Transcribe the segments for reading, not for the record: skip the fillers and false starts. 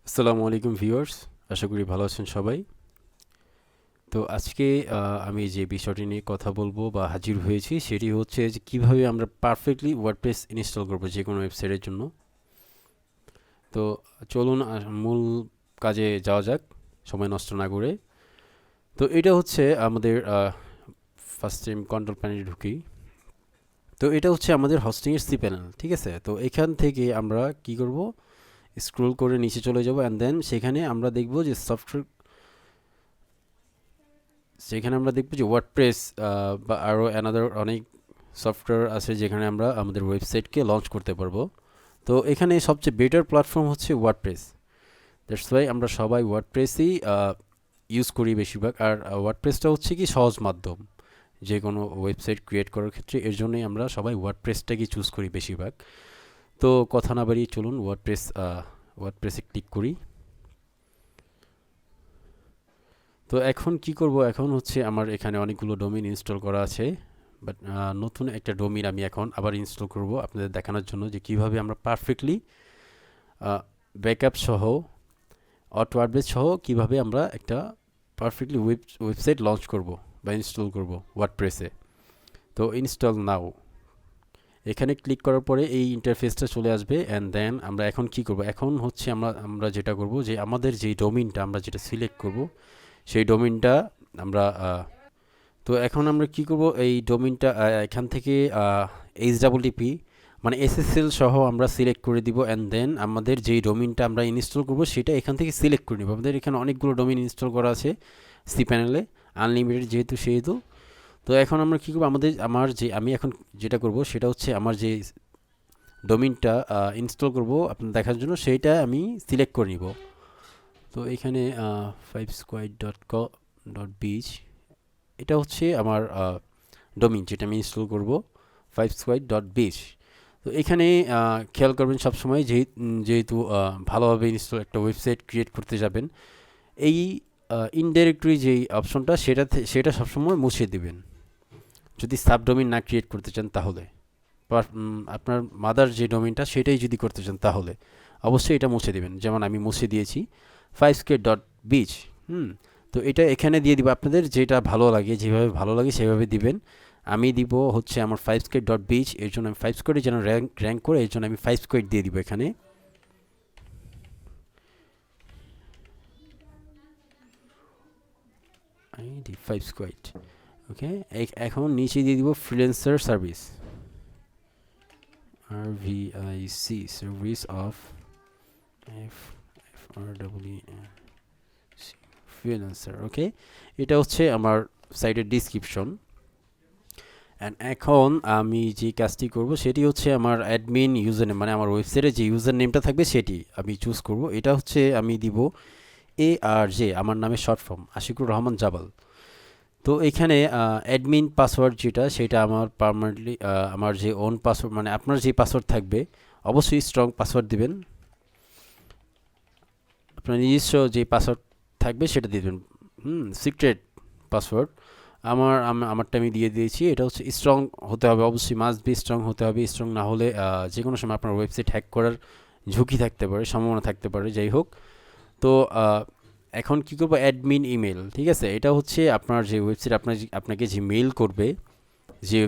আসসালামু আলাইকুম ভিউয়ার্স, আশা করি ভালো আছেন সবাই। তো আজকে আমি যে বিষয়টি নিয়ে কথা বলবো বা হাজির হয়েছি সেটি হচ্ছে যে কিভাবে আমরা পারফেক্টলি ওয়ার্ডপ্রেস ইনস্টল করবো যে কোনো ওয়েবসাইটের জন্য। তো চলুন মূল কাজে যাওয়া যাক সময় নষ্ট না করে। তো এটা হচ্ছে আমাদের ফার্স্ট টাইম কন্ট্রোল প্যানেলে ঢুকি। তো এটা হচ্ছে আমাদের হোস্টিংয়ের সি প্যানেল, ঠিক আছে। তো এখান থেকে আমরা কি করব, স্ক্রল করে নিচে চলে যাব অ্যান্ড দেন সেখানে আমরা দেখব যে ওয়ার্ডপ্রেস বা আরও অ্যানাদার অনেক সফটওয়্যার আছে যেখানে আমরা আমাদের ওয়েবসাইটকে লঞ্চ করতে পারবো। তো এখানে সবচেয়ে বেটার প্ল্যাটফর্ম হচ্ছে ওয়ার্ডপ্রেস। দ্যাটস ওয়াই আমরা সবাই ওয়ার্ডপ্রেসই ইউজ করি বেশিরভাগ। আর ওয়ার্ডপ্রেসটা হচ্ছে কি সহজ মাধ্যম যে কোনো ওয়েবসাইট ক্রিয়েট করার ক্ষেত্রে, এর জন্যই আমরা সবাই ওয়ার্ডপ্রেসটাকে চুজ করি বেশিরভাগ। তো কথা না বাড়িয়ে চলুন ওয়ার্ডপ্রেসে ক্লিক করি। তো এখন কি করব, এখন হচ্ছে আমার এখানে অনেকগুলো ডোমেইন ইনস্টল করা আছে, বাট নতুন একটা ডোমেইন আমি এখন আবার ইনস্টল করব আপনাদের দেখানোর জন্য যে কিভাবে আমরা পারফেক্টলি ব্যাকআপ সহ অটো আপডেট সহ কিভাবে আমরা একটা পারফেক্টলি ওয়েবসাইট লঞ্চ করব বা ইনস্টল করব ওয়ার্ডপ্রেসে। তো ইনস্টল নাও এখানে ক্লিক করার পরে এই ইন্টারফেসটা চলে আসবে অ্যান্ড দেন আমরা এখন কি করব, এখন হচ্ছে আমরা যেটা করব যে আমাদের যেই ডোমেইনটা আমরা যেটা সিলেক্ট করব সেই ডোমেইনটা আমরা তো এখন আমরা কি করব, এই ডোমেইনটা এখান থেকে এইচডাবলটিপি মানে এসএসএল সহ আমরা সিলেক্ট করে দিব অ্যান্ড দেন আমাদের যেই ডোমেইনটা আমরা ইনস্টল করব সেটা এখান থেকে সিলেক্ট করে নিব। আমাদের এখানে অনেকগুলো ডোমেইন ইনস্টল করা আছে সি প্যানেলে, আনলিমিটেড যেহেতু। তো এখন আমরা কি করব, আমি এখন যেটা করব সেটা হচ্ছে আমার যে ডোমেইনটা ইনস্টল করব আপনার দেখার জন্য সেইটা আমি সিলেক্ট করে নিব। তো এখানে 5square.co.biz এটা হচ্ছে আমার ডোমেইন যেটা আমি ইনস্টল করব, 5square.biz। তো এখানে খেয়াল করবেন সবসময় যেহেতু ভালোভাবে ইনস্টল একটা ওয়েবসাইট ক্রিয়েট করতে যাবেন, এই ইনডাইরেক্টরি যেই অপশনটা সেটা সবসময় মুছে দিবেন যদি সাবডোমেইন না ক্রিয়েট করতে চান। তাহলে আপনার মাদার যে ডোমেইনটা সেটাই যদি করতে চান তাহলে অবশ্যই এটা মুছে দিবেন, যেমন আমি মুছে দিয়েছি 5square.biz। তো এটা এখানে দিয়ে দিব, আপনাদের যেটা ভালো লাগে যেভাবে ভালো লাগে সেভাবে দিবেন। আমি দিব হচ্ছে আমার 5square.biz, এর জন্য আমি 5square যেন র্যাঙ্ক করে এর জন্য আমি 5square দিয়ে দিব এখানে। আমি দিই 5square। ওকে, এখন নিচে দিয়ে দিব freelancer service, RVIC service of freelancer. Okay, এটা হচ্ছে আমার সাইটের ডিসক্রিপশন। অ্যান্ড এখন আমি যে কাজটি করব সেটি হচ্ছে আমার অ্যাডমিন ইউজার নেম, মানে আমার ওয়েবসাইটে যে ইউজার নেমটা থাকবে সেটি আমি চুজ করব। এটা হচ্ছে আমি দিব ARJ, আমার নামে শর্ট ফর্ম আশিকুর রহমান জাবাল। তো এখানে অ্যাডমিন পাসওয়ার্ড যেটা সেটা আমার পার্মানেন্টলি আমার যে ওন পাসওয়ার্ড, মানে আপনার যে পাসওয়ার্ড থাকবে অবশ্যই স্ট্রং পাসওয়ার্ড দিবেন। আপনার নিজস্ব যে পাসওয়ার্ড থাকবে সেটা দিবেন, সিক্রেট পাসওয়ার্ড। আমারটা আমি দিয়ে দিয়েছি। এটা হচ্ছে স্ট্রং হতে হবে, অবশ্যই মাস্ট বি স্ট্রং হতে হবে। স্ট্রং না হলে যে কোনো সময় আপনার ওয়েবসাইট হ্যাক করার ঝুঁকি থাকতে পারে, সম্ভাবনা থাকতে পারে, যাই হোক। তো এখন কি করবো, অ্যাডমিন ইমেল, ঠিক আছে। এটা হচ্ছে আপনার যে ওয়েবসাইট আপনাকে যে মেইল করবে, যে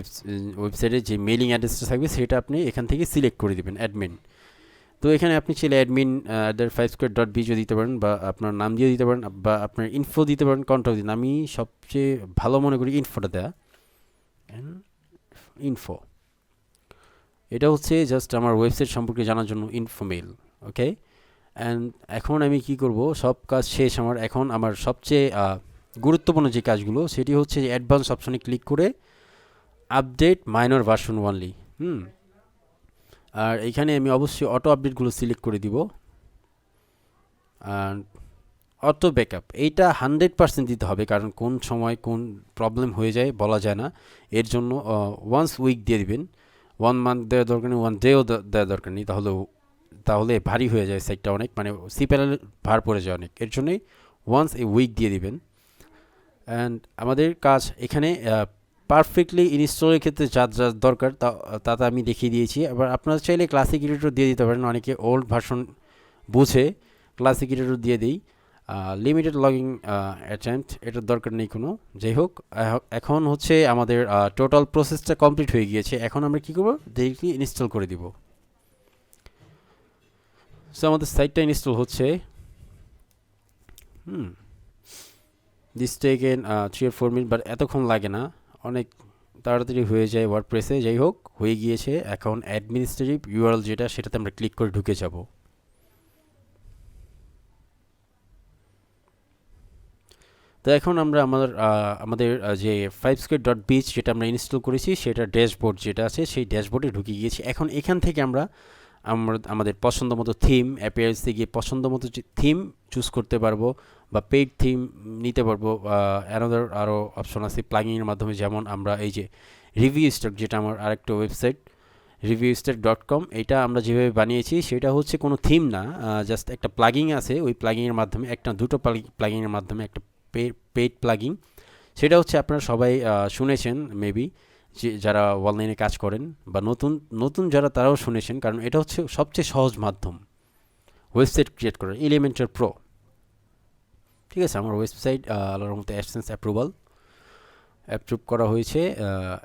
ওয়েবসাইটে যে মেইলিং অ্যাড্রেসটা থাকবে সেটা আপনি এখান থেকে সিলেক্ট করে দেবেন অ্যাডমিন। তো এখানে আপনি চাইলে অ্যাডমিন @5square.bizও দিতে পারেন বা আপনার নাম দিয়ে দিতে পারেন বা আপনার ইনফো দিতে পারেন, কন্ট্যাক্ট দিন। আমি সবচেয়ে ভালো মনে করি ইনফোটা দেয়া, ইনফো। এটা হচ্ছে জাস্ট আমার ওয়েবসাইট সম্পর্কে জানার জন্য ইনফো মেইল। ওকে, অ্যান্ড এখন আমি কি করব, সব কাজ শেষ আমার। এখন আমার সবচেয়ে গুরুত্বপূর্ণ যে কাজগুলো সেটি হচ্ছে যে অ্যাডভান্স অপশনে ক্লিক করে আপডেট মাইনর ভার্সন ওনলি। আর এখানে আমি অবশ্যই অটো আপডেটগুলো সিলেক্ট করে দিব। আর অটো ব্যাকআপ এইটা 100% দিতে হবে, কারণ কোন সময় কোন প্রবলেম হয়ে যায় বলা যায় না। এর জন্য ওয়ান্স উইক দিয়ে দিবেন, 1 মান্থ দেওয়ার দরকার নেই, 1 ডেও দেওয়ার দরকার নেই, তাহলে ভারী হয়ে যায় সাইটটা অনেক, মানে সি প্যানেল ভার পড়ে যায় অনেক। এর জন্যই ওয়ান্স এ উইক দিয়ে দিবেন। অ্যান্ড আমাদের কাজ এখানে পারফেক্টলি ইনস্টলের ক্ষেত্রে যা যা দরকার তা আমি দেখিয়ে দিয়েছি। আবার আপনারা চাইলে ক্লাসিক এডিটর দিয়ে দিতে পারেন, অনেকে ওল্ড ভার্সন বুঝে ক্লাসিক এডিটর দিয়ে দিই। লিমিটেড লগিং অ্যাটেম্পট এটার দরকার নেই কোনো। যাই হোক, এখন হচ্ছে আমাদের টোটাল প্রসেসটা কমপ্লিট হয়ে গিয়েছে। এখন আমরা কী করবো, ডিরেক্টলি ইনস্টল করে দিব। সো আমাদের সাইটটা ইনস্টল হচ্ছে। This taken 3 or 4 minute, but এতক্ষণ লাগে না, অনেক তাড়াতাড়ি হয়ে যায় ওয়ার্ডপ্রেসে। যাই হোক, হয়ে গিয়েছে। এখন অ্যাডমিনিস্ট্রেটিভ ইউআরএল যেটা, সেটাতে আমরা ক্লিক করে ঢুকে যাব। তো এখন আমরা আমাদের যে 5square.biz যেটা আমরা ইনস্টল করেছি, সেটা ড্যাশবোর্ড যেটা আছে, সেই ড্যাশবোর্ডে ঢুকে গিয়েছি। এখন এখান থেকে আমরা আমাদের পছন্দ মতো থিম, অ্যাপিয়ারেন্সে গিয়ে পছন্দ মতো থিম চুজ করতে পারবো, বা পেইড থিম নিতে পারবো। অ্যানাদার আরও অপশন আছে প্লাগিংয়ের মাধ্যমে, যেমন আমরা এই যে রিভিউ স্টক, যেটা আমার আরেকটা ওয়েবসাইট reviewstack.com, এটা আমরা যেভাবে বানিয়েছি সেটা হচ্ছে কোনো থিম না, জাস্ট একটা প্লাগিং আছে। ওই প্লাগিংয়ের মাধ্যমে, দুটো প্লাগিংয়ের মাধ্যমে একটা পেইড প্লাগিং, সেটা হচ্ছে আপনারা সবাই শুনেছেন মেবি, যে যারা অনলাইনে কাজ করেন, বা নতুন যারা, তারাও শুনেছেন, কারণ এটা হচ্ছে সবচেয়ে সহজ মাধ্যম ওয়েবসাইট ক্রিয়েট করার, এলিমেন্টর প্রো। ঠিক আছে, আমার ওয়েবসাইট আল্লাহর মতো অ্যাডসেন্স অ্যাপ্রুভ করা হয়েছে।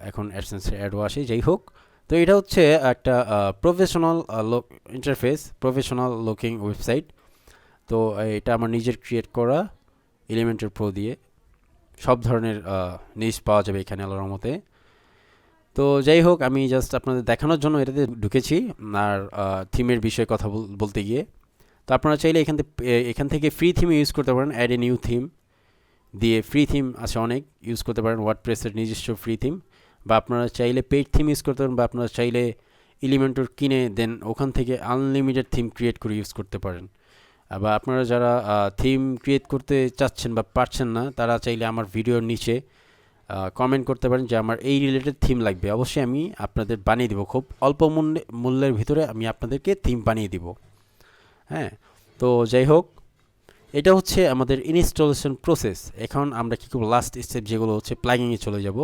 এখন অ্যাডসেন্সের অ্যাডও আসে। যাই হোক, তো এটা হচ্ছে একটা professional interface, professional looking website. তো এটা আমার নিজের ক্রিয়েট করা এলিমেন্টর প্রো দিয়ে। সব ধরনের নিউজ পাওয়া যাবে এখানে আল্লাহর রহমতে। তো যাই হোক, আমি জাস্ট আপনাদের দেখানোর জন্য এটাতে ঢুকেছি, আর থিমের বিষয়ে কথা বলতে গিয়ে। তো আপনারা চাইলে এখান থেকে ফ্রি থিম ইউজ করতে পারেন। অ্যাড এ নিউ থিম দিয়ে ফ্রি থিম আছে অনেক, ইউজ করতে পারেন, ওয়ার্ডপ্রেসের নিজস্ব ফ্রি থিম। বা আপনারা চাইলে পেইড থিম ইউজ করতে পারেন, বা আপনারা চাইলে এলিমেন্টর কিনে দেন ওখান থেকে আনলিমিটেড থিম ক্রিয়েট করে ইউজ করতে পারেন। বা আপনারা যারা থিম ক্রিয়েট করতে চাচ্ছেন বা পারছেন না, তারা চাইলে আমার ভিডিওর নিচে কমেন্ট করতে পারেন যে আমার এই রিলেটেড থিম লাগবে। অবশ্যই আমি আপনাদের বানিয়ে দিব, খুব অল্প মূল্যের ভিতরে আমি আপনাদেরকে থিম বানিয়ে দিব। হ্যাঁ, তো যাই হোক, এটা হচ্ছে আমাদের ইনস্টলেশন প্রসেস। এখন আমরা কী করবো, লাস্ট স্টেপ যেগুলো হচ্ছে প্লাগিংয়ে চলে যাব।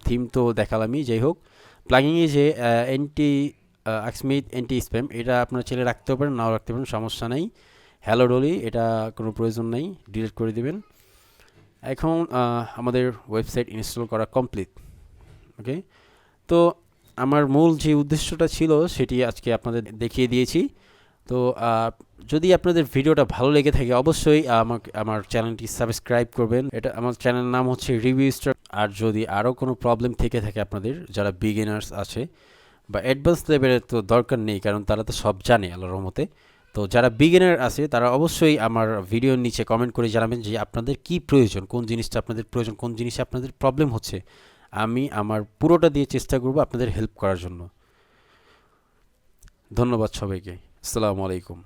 থিম তো দেখালামই। যাই হোক, প্লাগিংয়ে যে অ্যান্টি স্প্যাম, এটা আপনারা চাইলে রাখতেও পারেন, নাও রাখতে পারেন, সমস্যা নেই। হ্যালো ডলি, এটা কোনো প্রয়োজন নেই, ডিলিট করে দেবেন। এখন আমাদের ওয়েবসাইট ইনস্টল করা কমপ্লিট। ওকে, তো আমার মূল যে উদ্দেশ্যটা ছিল সেটি আজকে আপনাদের দেখিয়ে দিয়েছি। তো যদি আপনাদের ভিডিওটা ভালো লেগে থাকে, অবশ্যই আমার চ্যানেলটি সাবস্ক্রাইব করবেন। এটা আমার চ্যানেলের নাম হচ্ছে রিভিউ স্টার। আর যদি আরও কোনো প্রবলেম থেকে থাকে আপনাদের, যারা বিগিনার্স আছে বা অ্যাডভান্স লেভেলের, তো দরকার নেই, কারণ তারা তো সব জানে আল্লাহর রহমতে। তো যারা বিগিনার আছে, তারা অবশ্যই আমার ভিডিওর নিচে কমেন্ট করে জানাবেন যে আপনাদের কি প্রয়োজন, কোন জিনিসটা আপনাদের প্রয়োজন, কোন জিনিসে আপনাদের প্রবলেম হচ্ছে। আমি আমার পুরোটা দিয়ে চেষ্টা করব আপনাদের হেল্প করার জন্য। ধন্যবাদ সবাইকে। আসসালামু আলাইকুম।